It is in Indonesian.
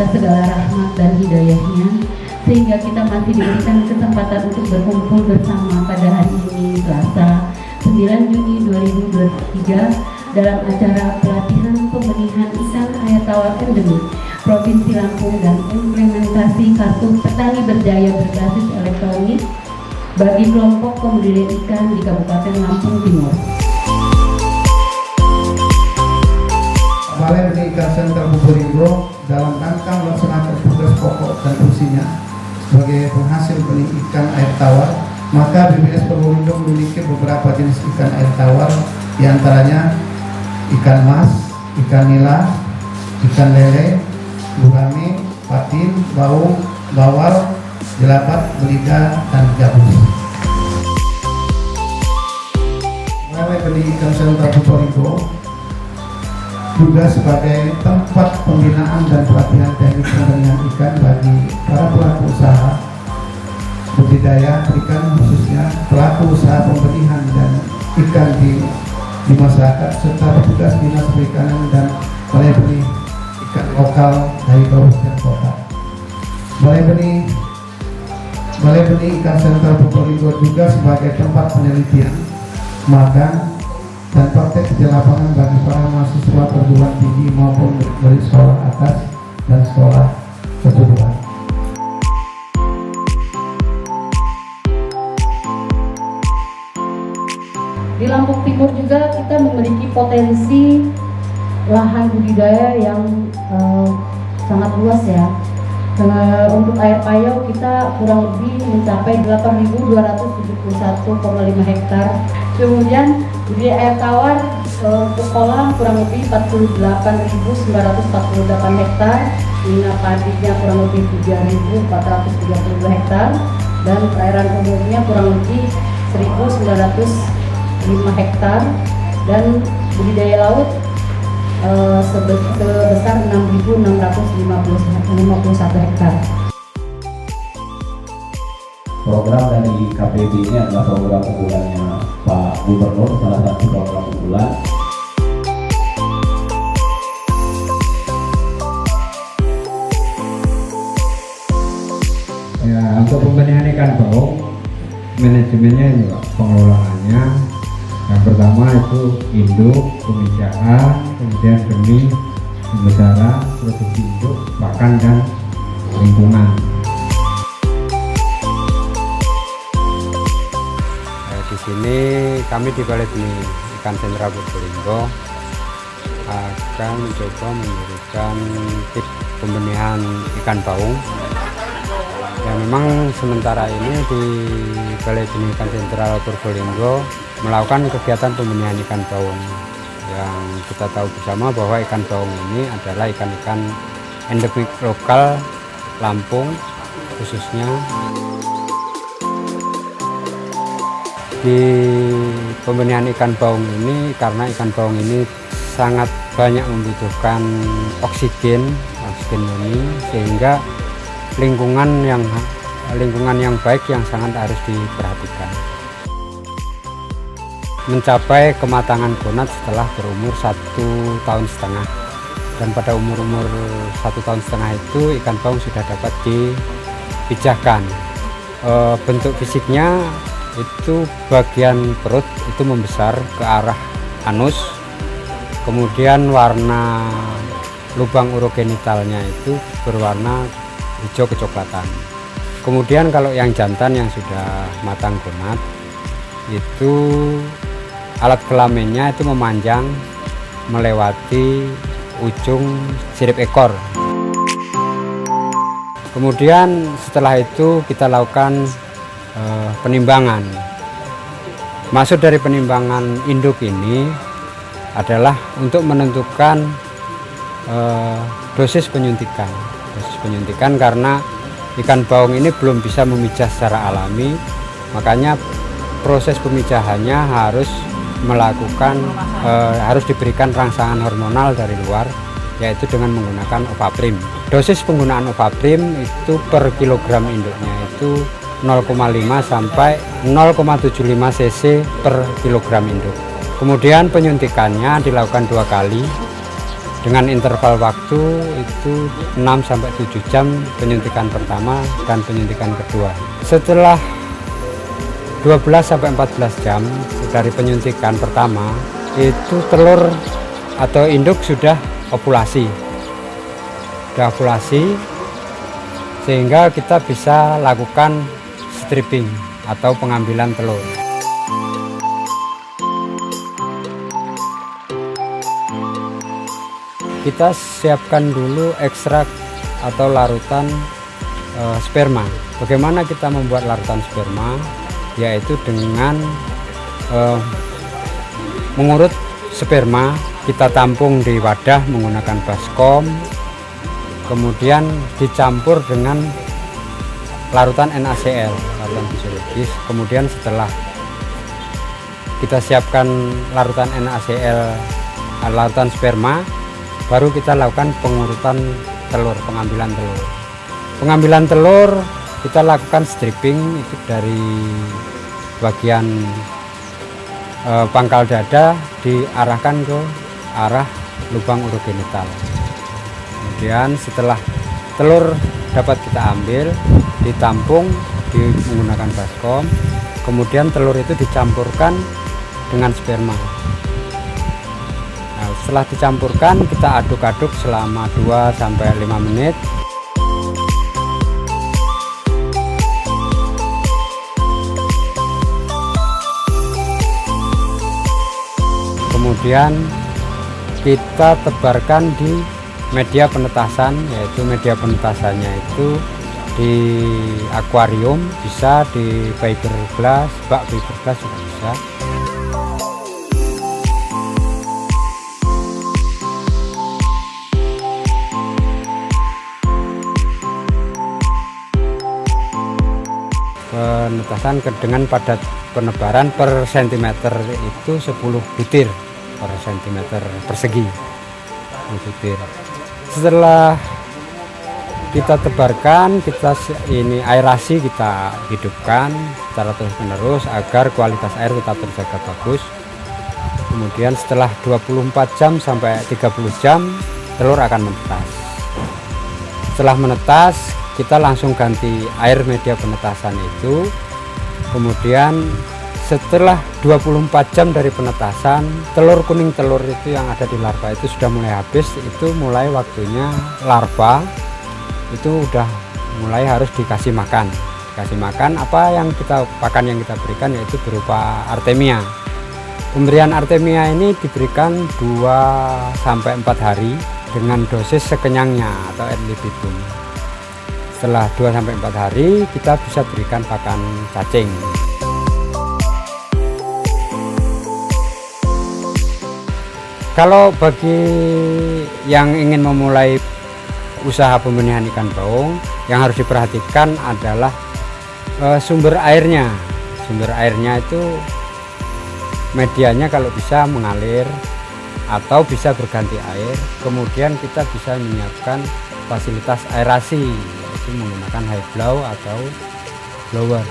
atas segala rahmat dan hidayahnya, sehingga kita masih diberikan kesempatan untuk berkumpul bersama pada hari ini, Selasa 9 Juni 2023, dalam acara pelatihan pembenihan ikan air tawar endemik Provinsi Lampung dan implementasi kartu petani berdaya berbasis elektronik bagi kelompok pembudidaya ikan di Kabupaten Lampung Timur. Balai Benih Ikan Sentra Probolinggo dalam rangka melaksanakan tugas pokok dan fungsinya sebagai penghasil benih ikan air tawar, maka BBS Probolinggo memiliki beberapa jenis ikan air tawar, diantaranya ikan mas, ikan nila, ikan lele, gurame, patin, baung, bawal, jelabat, belida, dan gabus. Balai Benih Ikan Sentra Probolinggo juga sebagai tempat pembinaan dan pelatihan teknik pembenihan ikan bagi para pelaku usaha budidaya ikan, khususnya pelaku usaha pembenihan dan ikan di masyarakat, serta petugas dinas perikanan dan balai benih ikan lokal dari kabupaten kota. Balai benih ikan sentra Probolinggo juga sebagai tempat penelitian, magang, dan praktek kerja lapangan bagi para mahasiswa perguruan tinggi maupun dari sekolah atas dan sekolah kejuruan. Di Lampung Timur juga kita memiliki potensi lahan budidaya yang sangat luas ya. Untuk air payau kita kurang lebih mencapai 8.271,5 hektar. Kemudian budidaya air tawar untuk kolam kurang lebih 48.948 hektar. Mina padinya kurang lebih 3.432 hektar dan perairan umumnya kurang lebih 1.905 hektar, dan budidaya laut sebesar 6.651 hektar. Program dari KPB ini adalah program unggulannya Pak Gubernur, salah satu program unggulan. Ya, untuk pembenihan ikan baung, manajemennya juga pengelolaannya. Yang pertama itu induk, pemijahan, kemudian benih, pembesaran, produksi induk, pakan, dan lingkungan. Di sini kami di Balai Benih Ikan Sentra Probolinggo akan mencoba memberikan tips pembenihan ikan baung. Ya, memang sementara ini di Balai Benih Ikan Sentra Probolinggo melakukan kegiatan pembenihan ikan baung, yang kita tahu bersama bahwa ikan baung ini adalah ikan-ikan endemik lokal Lampung khususnya. Di pembenihan ikan baung ini, karena ikan baung ini sangat banyak membutuhkan oksigen ini, sehingga lingkungan yang baik yang sangat harus diperhatikan. Mencapai kematangan gonat setelah berumur 1,5 tahun, dan pada umur 1,5 tahun itu ikan baung sudah dapat dipijahkan. Bentuk fisiknya itu bagian perut itu membesar ke arah anus, kemudian warna lubang urogenitalnya itu berwarna hijau kecoklatan. Kemudian kalau yang jantan yang sudah matang gonat itu alat kelaminnya itu memanjang melewati ujung sirip ekor. Kemudian setelah itu kita lakukan penimbangan. Maksud dari penimbangan induk ini adalah untuk menentukan dosis penyuntikan. Dosis penyuntikan karena ikan baung ini belum bisa memijah secara alami, makanya proses pemijahannya harus diberikan rangsangan hormonal dari luar, yaitu dengan menggunakan Ovaprim. Dosis penggunaan Ovaprim itu per kilogram induknya itu 0,5 sampai 0,75 cc per kilogram induk. Kemudian penyuntikannya dilakukan 2 kali dengan interval waktu itu 6-7 jam penyuntikan pertama dan penyuntikan kedua. Setelah 12-14 jam dari penyuntikan pertama, itu telur atau induk sudah ovulasi. Sudah ovulasi, sehingga kita bisa lakukan stripping atau pengambilan telur. Kita siapkan dulu ekstrak atau larutan sperma. Bagaimana kita membuat larutan sperma? Yaitu dengan mengurut sperma, kita tampung di wadah menggunakan baskom, kemudian dicampur dengan larutan NaCl, larutan fisiologis. Kemudian setelah kita siapkan larutan NaCl, larutan sperma, baru kita lakukan pengurutan telur, pengambilan telur. Pengambilan telur kita lakukan stripping itu dari bagian pangkal dada diarahkan ke arah lubang urogenital. Kemudian setelah telur dapat kita ambil, ditampung menggunakan baskom, kemudian telur itu dicampurkan dengan sperma. Nah, setelah dicampurkan kita aduk-aduk selama 2-5 menit. Kemudian kita tebarkan di media penetasan, yaitu media penetasannya itu di akuarium, bisa di fiberglass, bak fiberglass juga bisa. Penetasan dengan padat penebaran per sentimeter itu 10 butir per sentimeter persegi. Butir. Setelah kita tebarkan, kita ini aerasi kita hidupkan secara terus-menerus agar kualitas air tetap terjaga bagus. Kemudian setelah 24 jam sampai 30 jam telur akan menetas. Setelah menetas, kita langsung ganti air media penetasan itu. Kemudian setelah 24 jam dari penetasan, telur kuning telur itu yang ada di larva itu sudah mulai habis. Itu mulai waktunya larva itu udah mulai harus dikasih makan. Dikasih makan apa yang kita pakan yang kita berikan yaitu berupa artemia. Pemberian artemia ini diberikan 2-4 hari dengan dosis sekenyangnya atau ad libitum. Setelah 2-4 hari kita bisa berikan pakan cacing. Kalau bagi yang ingin memulai usaha pembenihan ikan baung, yang harus diperhatikan adalah sumber airnya. Sumber airnya itu medianya kalau bisa mengalir atau bisa berganti air. Kemudian kita bisa menyiapkan fasilitas aerasi, yaitu menggunakan high blow atau blower.